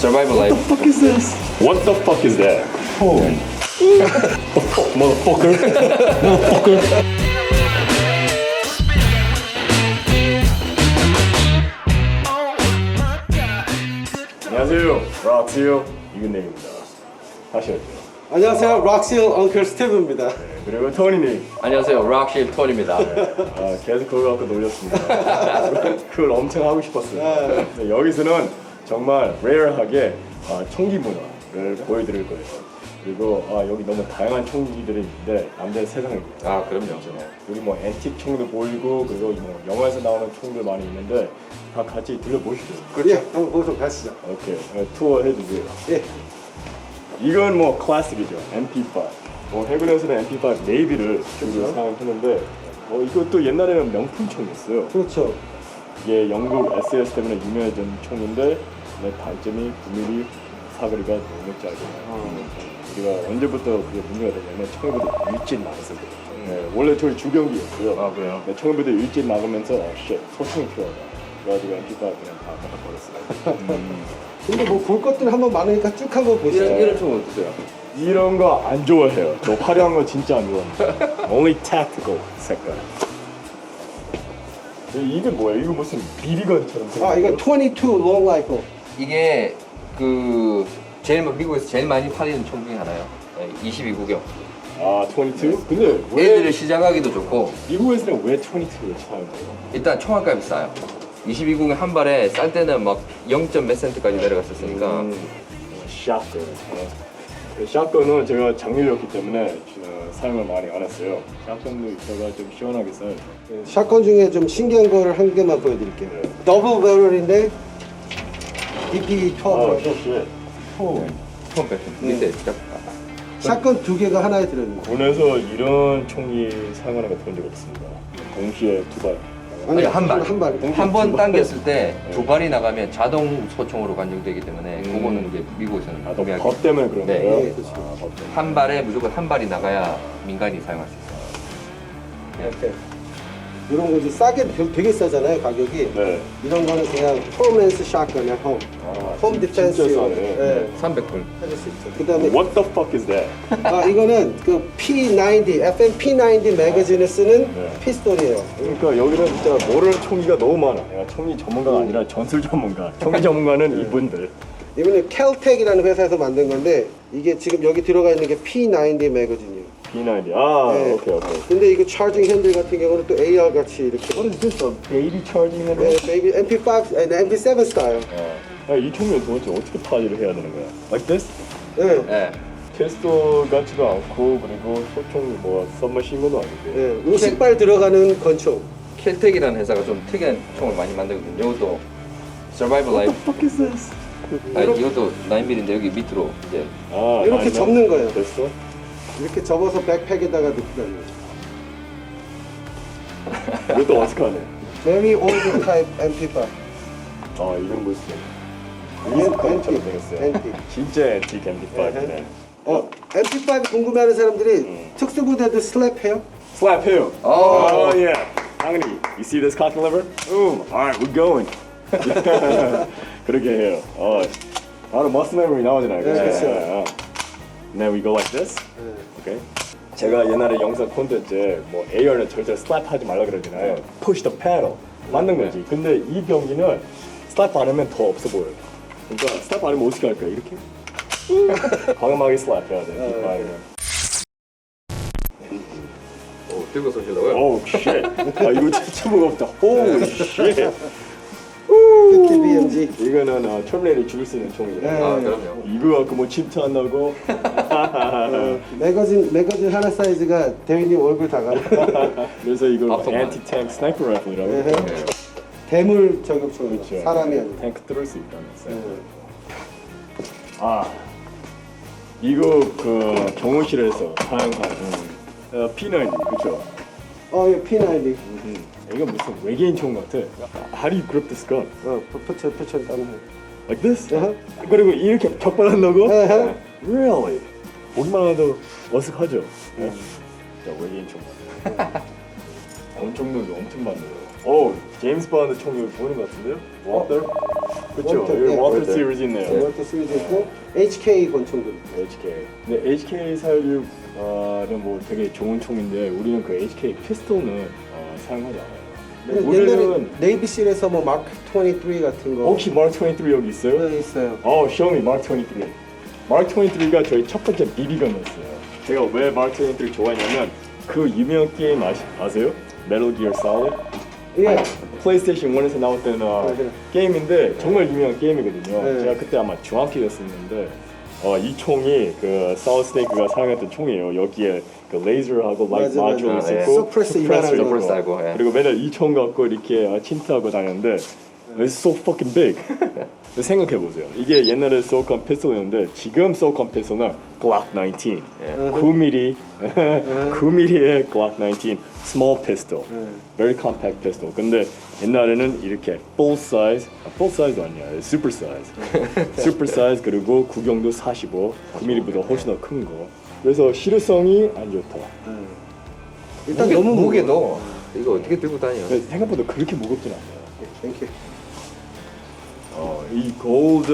Survival life. What the fuck is this? What the fuck is that? Oh. The fuck, motherfucker. Motherfucker. 안녕하세요. 락시오 이근님입니다. 다시 할게요. 안녕하세요. 락실 엉클 스티브입니다. 네, 그리고 토니님. 안녕하세요. 락실 톤입니다. 계속 그거 갖고 놀렸습니다. 그걸 엄청 하고 싶었어요. 네, 여기서는 정말 레어하게 총기 문화를 보여드릴 거예요. 그리고 여기 너무 다양한 총기들이 있는데 남자의 세상이에요. 아, 그럼요. 여기 뭐 앤틱 총도 보이고 그리고 뭐 영화에서 나오는 총들 많이 있는데 다 같이 들려보시죠. 예, 한번 보도록 하시죠. 오케이, 투어 해주세요. 예. 이건 뭐 클래식이죠. MP5. 뭐 해군에서는 MP5 네이비를 주로 사용했는데 이것도 옛날에는 명품 총이었어요. 그렇죠. 이게 영국 SAS 때문에 유명해진 총인데 단점이 9mm 사거리가 너무 짧아요. 우리가 언제부터 그게 문제가 되냐면 처음부터 일진 나갔을 때. 원래 저희 주경기였어요. 아, 그래요? 처음부터 일진 나가면서 소총이 필요하다. 그래가지고 MP5 그냥 다 갖다 버렸어요. 근데 뭐 볼 것들 한번 많으니까 쭉 한번 보시죠. 이런 총 어떠세요? 이런 거 안 좋아해요. 저 화려한 거 진짜 안 좋아합니다. Only tactical 색깔. 이게 뭐야? 이거 무슨 비리건처럼 생겼어요? 이건 22 long rifle. 이게 그 미국에서 제일 많이 팔리는 총 중에 하나요. 22구경. 22? 근데 애들을 시작하기도 좋고 미국에서는 왜 22를 사용해요? 일단 총알값이 싸요. 22구경 한 발에 쌀 때는 막 0. 몇 센트까지 내려갔었으니까. 샷건. 샷건은 제가 장렬이었기 때문에 사용을 많이 안 했어요. 샷건도 있다가 좀 시원하게 써요. 샷건 중에 좀 신기한 거를 한 개만 보여드릴게요. 더블 배럴인데 DP12라고 쉣. 처음 뺐습니다. 밑에 진짜. 샷건 두 개가 하나에 들어있는 군에서 이런 총이 사용하는 거 본 적 없습니다. 동시에 두 발. 아니, 한 발. 한 발. 한 번 당겼을 때 두 발이 나가면 자동 소총으로 간정되기 때문에 그거는 이제 미국에서는 또 동의하기. 법 때문에 그런 네. 거예요? 네, 그렇죠. 법 때문에. 한 발에 무조건 한 발이 나가야 민간이 사용할 수 있어요. 이렇게. 이런 거 이제 싸게 되게 싸잖아요, 가격이. 네. 이런 거는 그냥 포맨스 샷건이야, 홈 디펜스. 진짜 싸네. 네. 300불. 해줄 수 있죠. 그다음에 What the fuck is that? 이거는 그 P90, FM P90 매거진을 쓰는 네. 피스톨이에요. 그러니까 여기는 진짜 모르는 총기가 너무 많아. 내가 총기 전문가가 아니라 전술 전문가. 총기 전문가는 이분들. 이거는 켈텍이라는 회사에서 만든 건데 이게 지금 여기 들어가 있는 게 P90 매거진이에요. B90. 네. 오케이. 근데 이거 차징 핸들 같은 경우는 또 AR 같이 이렇게. What is this? A baby charging 네, handle? maybe MP5, MP7 스타일. 이 총은 도대체 어떻게 파지를 해야 되는 거야? Like this? 네. 네. 테스터 같지도 않고 그리고 소총 뭐 썸머신건도 아닌데. 네. 50발 들어가는 권총. 켈텍이라는 회사가 좀 특이한 총을 많이 만들거든요. 이것도 Survival What the Life. fuck is this? 이것도 9mm인데 여기 밑으로 이제 이렇게 아니야? 접는 거예요. 됐어? 이렇게 접어서 백팩에다가 넣고 다녀요. 이것도 어색하네. Very old type MP5. 이런 거 있어. 이스카이처럼 생겼어요. 앤틱. 진짜 앤틱 MP5네. MP5 궁금해하는 사람들이 특수부대도 슬랩해요? Slap him. Oh. Yeah. Angry. You see this cock lever? Boom. All right, we're going. 그렇게 해요. 바로 머슬 메모리 나오잖아요. 네, 그렇죠. And then we go like this. Okay. 제가 옛날에 영상 콘텐츠에 뭐 AR는 절대 slap 하지 말라 그러잖아요. Push the pedal. 맞는 거지. 근데 이 경기는 slap 안 하면 더 없어 보여요. 그러니까 slap 안 하면 어떻게 할까? 이렇게? 과감하게 slap 해야 돼. 들고 쏘시려고요? Oh shit. 이거 진짜 무겁다. Holy shit. 50 BMG. 이거는 터미네이터 죽일 수 있는 총이에요. 네. 아, 그럼요. 이거 갖고 뭐 침투 안 나고. 매거진 하나 사이즈가 대위님 얼굴 다 가. 그래서 이걸 앞선만. anti-tank sniper rifle이라고. 네. 해요. 대물 저격총. 그렇죠. 사람이 아니고. 탱크 뚫을 수 있다면서요. 네. 이거 그 경호실에서 사용하는 P90 그렇죠? 예, P90. 이거 무슨 외계인 총 같아. How do you grip this gun? 표천 따는. Like this? Uh-huh. 그리고 이렇게 격발한다고? Uh-huh. Really? 보기만 해도 어색하죠? 네? 자, 외계인 총. 엄청 많네요. 제임스 본드 총을 보는 것 같은데요? Walter? 그렇죠. 월터, 여기 예. 워터 월터. 시리즈 있네요. 월터 시리즈 있고 HK 권총들. HK. 근데 HK 416는 뭐 되게 좋은 총인데 우리는 그 HK 피스톨은 사용하지 않아요. 근데 옛날에 우리는 네이비실에서 뭐 마크 23 같은 거. 혹시 마크 23 여기 있어요? 네, 있어요. show me 마크 23. 마크 23가 저희 첫 번째 BB건이었어요. 제가 왜 마크 23 좋아했냐면 그 유명한 게임 아세요? 메tal 기어 솔리드? 예. 플레이스테이션 1에서 나왔던 맞아요. 게임인데 정말 유명한 게임이거든요. 네. 제가 그때 아마 중학교였었는데 이 총이 그 사우 스테이크가 사용했던 총이에요. 여기에 그 레이저하고 라이트 맞아, 마줄 맞아. 있었고 서프레스 이만한 거. 서프레스 알고, 예. 그리고 맨날 이 총 갖고 이렇게 침투하고 다녔는데 It's so fucking big. 생각해 보세요. 이게 옛날에 소울컴 피스톨이었는데 지금 소울컴 피스톨은 Glock 19. 9mm 9mm의 Glock 19 small pistol. Very compact pistol. 근데 옛날에는 이렇게 full size도 아니야. super size. super size 그리고 구경도 45. 9mm보다 훨씬 더 큰 거. 그래서 실효성이 안 좋다. 일단 무게, 너무 무게도 이거 어떻게 들고 다녀? 생각보다 그렇게 무겁진 않아요. 땡큐. 이 골드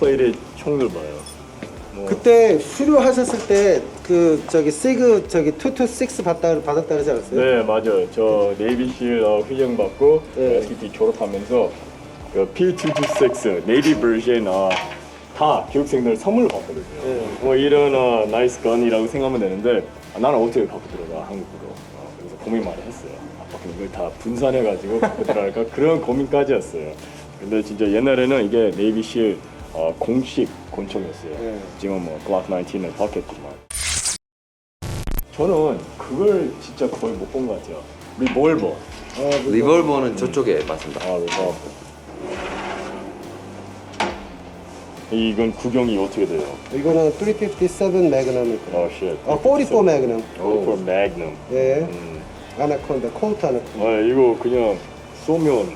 플레이ted 총들 봐요. 그때 수료하셨을 때 그 저기 시그 저기 226 받았다 그러지 않았어요? 네 맞아요. 저 네이비실 휴정 받고 네. SKT 졸업하면서 그 P226 네이비 버전 다 교육생들 선물로 받거든요. 네. 뭐 이런 나이스 건이라고 생각하면 되는데 나는 어떻게 갖고 들어가 한국으로. 그래서 고민 많이 했어요. 그럼 이걸 다 분산해가지고 갖고 들어갈까 그런 고민까지였어요. 근데 진짜 옛날에는 이게 네이비실 공식 권총이었어요. 네. 지금 뭐 글락 19은 바뀌었지만 저는 그걸 진짜 거의 못 본 것 같아요. 리볼버. 리볼버는 저쪽에 맞습니다. 리볼버. 이건 구경이 어떻게 돼요? 이거는 357 매그넘일 거예요. 쉣. 44 매그넘. 44 매그넘. 예. 아나콘다, 콜트 아나콘다. 이거 그냥 쏘면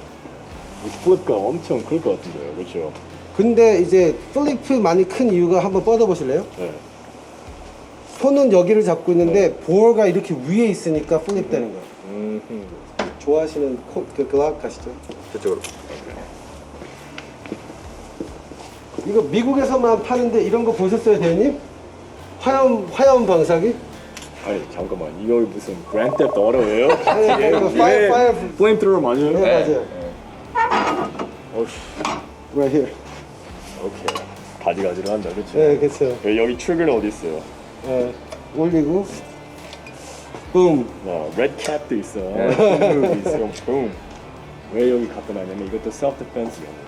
플립가 엄청 클 것 같은데요, 그렇죠? 근데 이제 플리프 많이 큰 이유가 한번 뻗어보실래요? 네. 손은 여기를 잡고 있는데 보어가 이렇게 위에 있으니까 플립되는 거예요. 좋아하시는 그 글락 가시죠? 저쪽으로. 이거 미국에서만 파는데 이런 거 보셨어요, 대현님? 화염 방사기? 아니 잠깐만 이거 무슨 그랜드 떼프트 어려워요? 아니, 이거 파이어. 플레임트로어 맞아요? 네, 맞아요. 어씨. Right here. 오케이. 가지가지로 한다, 그렇죠? 네, 그렇죠. 여기 트리거는 어디 있어요? 올리고, 붐. 레드 캡도 있어. 붐도 있어. 붐. 왜 여기 갖다 놨냐면 이것도 셀프 디펜스용으로.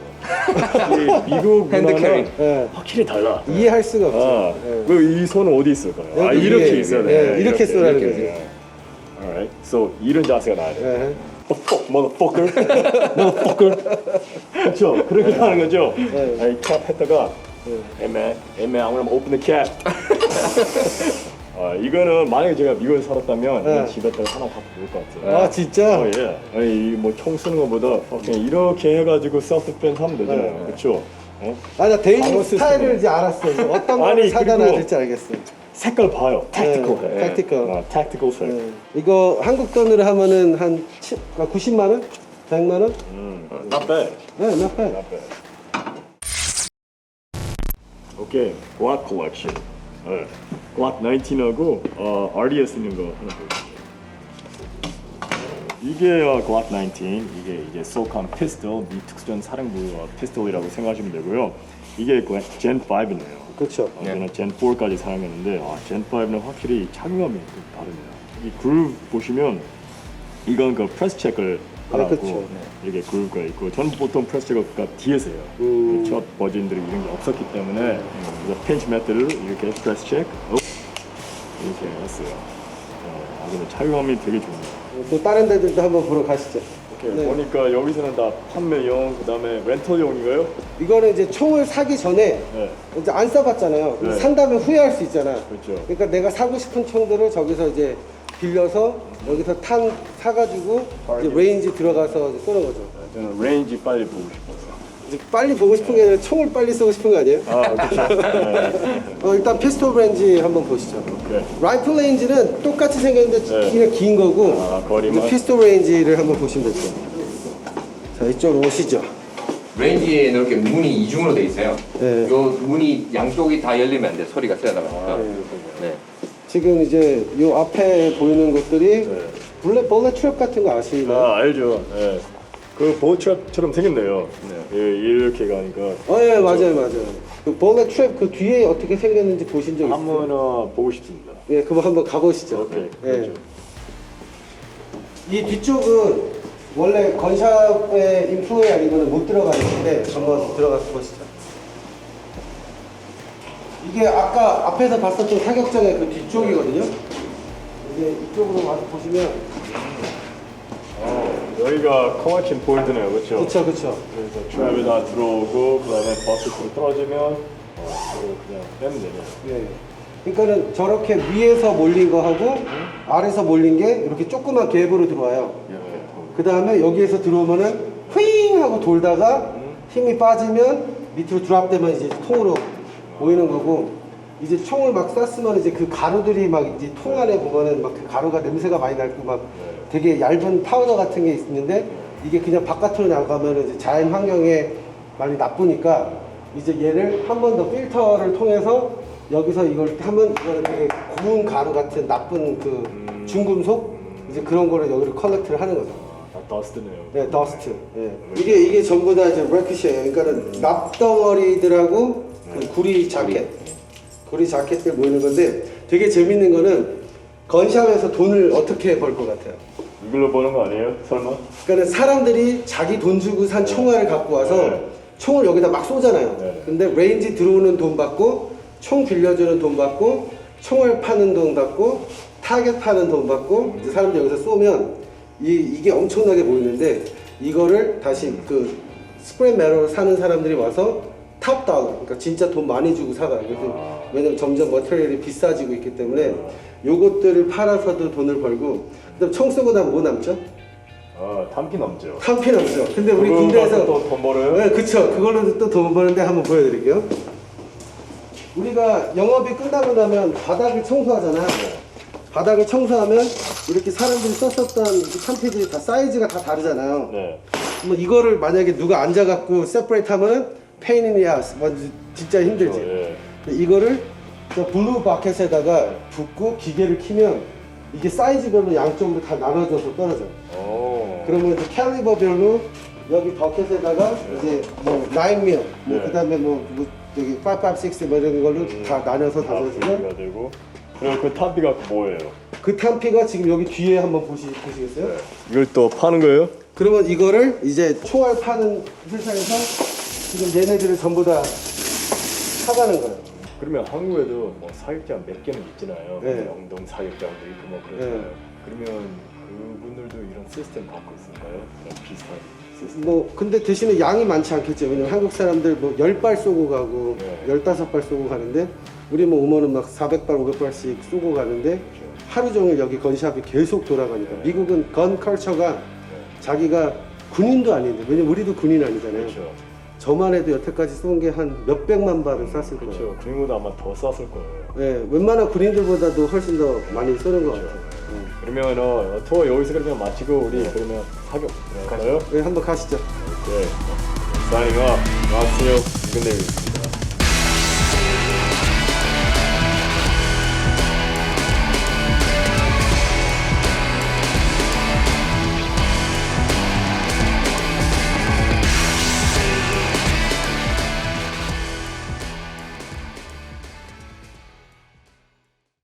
미국 핸드 문화는 예. 확실히 달라. 이해할 수가 없죠. 예. 이 손은 어디 있을까요? 여기 이렇게 위에, 있어야 예, 돼. 이렇게 쏘라는 거지. Alright. So 이런 자세가 나야 돼. 예. fuck, motherfucker. motherfucker. 그렇죠. 그렇게 하는 거죠. 네. 캡 했다가 애매, I'm gonna open the cap. 이거는 만약에 제가 미국에 살았다면 네. 이건 집에다가 하나 갖고 놓을 것 같아요. 아, 진짜? 예. 아니 뭐총 쓰는 것보다 그냥 이렇게 해가지고 셀프 디펜스 하면 되잖아요. 네. 그렇죠? 아, 나 데이지 방어 스타일을 시스템. 이제 알았어. 이제 어떤 걸 아니, 사다 놔야 그리고- 될지 알겠어. 색깔 봐요. tactical. 네, tactical. tactical 색. 예. 이거 한국 돈으로 하면은 한 90만 원? 100만 원? Not bad. 네, not bad. Not bad. 오케이, Glock collection. Glock 19하고 RDS 있는 거 하나 보여주세요. 이게 Glock 19, 이게 이제 SOCOM 피스톨, 미 특수전 사령부 피스톨이라고 생각하시면 되고요. 이게 Gen 5네요. 그렇죠. 저는 Gen 4까지 사용했는데 Gen 5는 확실히 착용감이 좀 다르네요. 이 그루브 보시면 이건 그 프레스 체크를 하라고 그쵸. 이렇게 그루브가 있고 저는 보통 프레스 체크가 뒤에서 해요. 첫 버전들이 이런 게 없었기 때문에 그래서 펜치 메터를 이렇게 프레스 체크 이렇게 했어요. 근데 착용감이 되게 좋네요. 또 다른 데들도 한번 보러 가시죠. 오케이, 네. 보니까 여기서는 다 판매용, 그 다음에 렌털용인가요? 이거는 이제 총을 사기 전에 네. 이제 안 써봤잖아요. 네. 산 다음에 후회할 수 있잖아. 그렇죠. 그러니까 내가 사고 싶은 총들을 저기서 이제 빌려서 여기서 탄 사가지고 이제 레인지 들어가서 이제 쏘는 거죠. 저는 레인지 빨리 보고 싶어요. 이제 빨리 보고 싶은 게 아니라 총을 빨리 쏘고 싶은 거 아니에요? 그렇죠. 일단 피스톨 레인지 한번 보시죠. 오케이. 라이플 레인지는 똑같이 생겼는데 네. 그냥 긴 거고 거리만? 이제 피스톨 레인지를 한번 보시면 될 거예요. 자, 이쪽으로 오시죠. 레인지에는 이렇게 문이 이중으로 돼 있어요. 네. 요 문이 양쪽이 다 열리면 안 돼. 소리가 세다 보니까. 네. 지금 이제 요 앞에 보이는 것들이 네. 벌레 트랩 같은 거 아시나요? 아 알죠. 예. 그 보트처럼 생겼네요. 예, 이렇게 가니까. 예, 맞아요. 그 벌레 트랩 그 뒤에 어떻게 생겼는지 보신 적 있어요? 한번 보고 싶습니다. 예, 그거 한번 가보시죠. 오케이. 예. 그렇죠. 이 뒤쪽은 원래 건샵의 인플루에 아니면 못 들어가는데 한번 들어가서 보시죠. 이게 아까 앞에서 봤었던 사격장의 그 뒤쪽이거든요. 이제 이쪽으로 와서 보시면 여기가 커머친 볼드네요, 그렇죠? 그쵸. 그래서 트랩이 다 들어오고 그다음에 버스트로 떨어지면 이거 그냥 빼면 되네요. 예. 그러니까는 저렇게 위에서 몰린 거 하고 아래에서 몰린 게 이렇게 조그만 갭으로 들어와요. 그 다음에 여기에서 들어오면은 휘잉 하고 돌다가 힘이 빠지면 밑으로 드랍되면 이제 통으로 모이는 거고, 이제 총을 막 쐈으면 이제 그 가루들이 막 이제 통 안에 보면은 막 그 가루가 냄새가 많이 나고 막 되게 얇은 파우더 같은 게 있는데, 이게 그냥 바깥으로 나가면은 이제 자연 환경에 많이 나쁘니까 이제 얘를 한 번 더 필터를 통해서 여기서 이걸 하면 이거는 되게 고운 가루 같은 나쁜 그 중금속 이제 그런 거를 여기를 컬렉트를 하는 거죠. 더스트네요. 네, 더스트. 예. 이게 전부 다 이제 레크시예요. 그러니까는 납덩어리들하고 그 구리 자켓들 모이는 건데, 되게 재밌는 거는 건샵에서 돈을 어떻게 벌 것 같아요? 이걸로 버는 거 아니에요? 설마? 그러니까 사람들이 자기 돈 주고 산 총알을 갖고 와서 네. 총을 여기다 막 쏘잖아요. 네. 근데 레인지 들어오는 돈 받고, 총 빌려주는 돈 받고, 총알 파는 돈 받고, 타겟 파는 돈 받고, 이제 사람들이 여기서 쏘면 이게 엄청나게 보이는데, 이거를 다시 그 스프레이 메럴 사는 사람들이 와서 탑 달러, 그러니까 진짜 돈 많이 주고 사가요. 그래서 왜냐면 점점 머티리얼이 비싸지고 있기 때문에 요것들을 팔아서도 돈을 벌고, 그다음 총 쏘고 나면 뭐 남죠? 탄피 넘죠. 탄피 남죠. 근데 우리 그거 군대에서 가지고 또돈 벌어요? 네, 그쵸. 그걸로 또 돈 버는데 한번 보여드릴게요. 우리가 영업이 끝나고 나면 바닥을 청소하잖아요. 바닥을 청소하면 이렇게 사람들이 썼었던 탄피들이 다 사이즈가 다 다르잖아요. 네. 뭐 이거를 만약에 누가 앉아갖고 세퍼레이트 하면은 페인 인디 아스, 진짜 힘들지. 예. 근데 이거를 저 블루 바켓에다가 붓고 기계를 키면 이게 사이즈별로 양쪽으로 다 나눠져서 떨어져요. 오. 그러면 이제 캘리버별로 여기 버켓에다가 이제 뭐 9mm, 뭐 네. 그다음에 뭐 여기 556 뭐 이런 걸로 다 나눠서 다 나눠주면 분리가 되고. 그리고 그 탄피가 뭐예요? 그 탄피가 지금 여기 뒤에 한번 보시겠어요? 네. 이걸 또 파는 거예요? 그러면 이거를 이제 총알 파는 회사에서 지금 얘네들을 전부 다 사가는 거예요. 그러면 한국에도 뭐 사격장 몇 개는 있잖아요. 네. 영동 사격장도 있고 뭐 그렇잖아요. 그러면 그분들도 이런 시스템 갖고 있을까요? 그런 비슷한 시스템. 뭐 근데 대신에 양이 많지 않겠죠. 왜냐면 한국 사람들 뭐 10발 쏘고 가고 네. 15발 쏘고 가는데, 우리 뭐 오면은 막 400발 500발씩 쏘고 가는데 하루 종일 여기 건샵이 계속 돌아가니까. 미국은 건 컬처가 자기가 군인도 아닌데, 왜냐면 우리도 군인 아니잖아요. 그렇죠. 저만 해도 여태까지 쏜 게 한 몇백만 발을 쐈을 거예요. 그렇죠. 그림보다 아마 더 쐈을 거예요. 네, 웬만한 군인들보다도 훨씬 더 많이 쏘는 것 그렇죠. 같아요. 그러면 투어 여기서 그러면 마치고 우리 그러면 사격 들어갈까요? 네, 한번 가시죠. 네. 사인업 마스요 이근대입니다.